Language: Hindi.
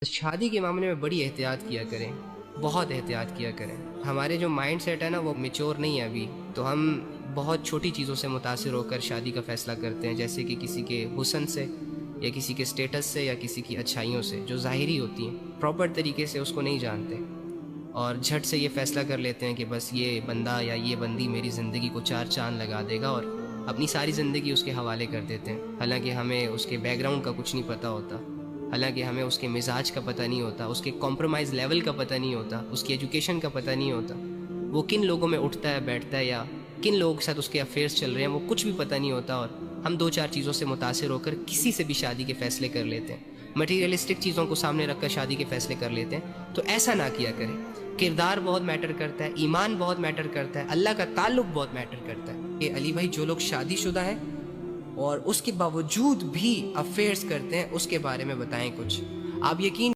शादी के मामले में बड़ी एहतियात किया करें, बहुत एहतियात किया करें। हमारे जो माइंड सेट है ना वो मैच्योर नहीं है अभी, तो हम बहुत छोटी चीज़ों से मुतासिर होकर शादी का फ़ैसला करते हैं, जैसे कि किसी के हुस्न से या किसी के स्टेटस से या किसी की अच्छाइयों से जो ज़ाहिरी होती हैं। प्रॉपर तरीके से उसको नहीं जानते और झट से ये फ़ैसला कर लेते हैं कि बस ये बंदा या ये बंदी मेरी ज़िंदगी को चार चाँद लगा देगा और अपनी सारी ज़िंदगी उसके हवाले कर देते हैं। हालांकि हमें उसके बैकग्राउंड का कुछ नहीं पता होता, हालांकि हमें उसके मिजाज का पता नहीं होता, उसके कॉम्प्रोमाइज़ लेवल का पता नहीं होता, उसकी एजुकेशन का पता नहीं होता, वो किन लोगों में उठता है बैठता है या किन लोगों के साथ उसके अफेयर्स चल रहे हैं, वो कुछ भी पता नहीं होता। और हम दो चार चीज़ों से मुतासिर होकर किसी से भी शादी के फ़ैसले कर लेते हैं, मटीरियलिस्टिक चीज़ों को सामने रखकर शादी के फ़ैसले कर लेते हैं। तो ऐसा ना किया करें। किरदार बहुत मैटर करता है, ईमान बहुत मैटर करता है, अल्लाह का ताल्लुक बहुत मैटर करता है। ये अली भाई, जो लोग शादीशुदा हैं और उसके बावजूद भी अफेयर्स करते हैं, उसके बारे में बताएं कुछ। आप यकीन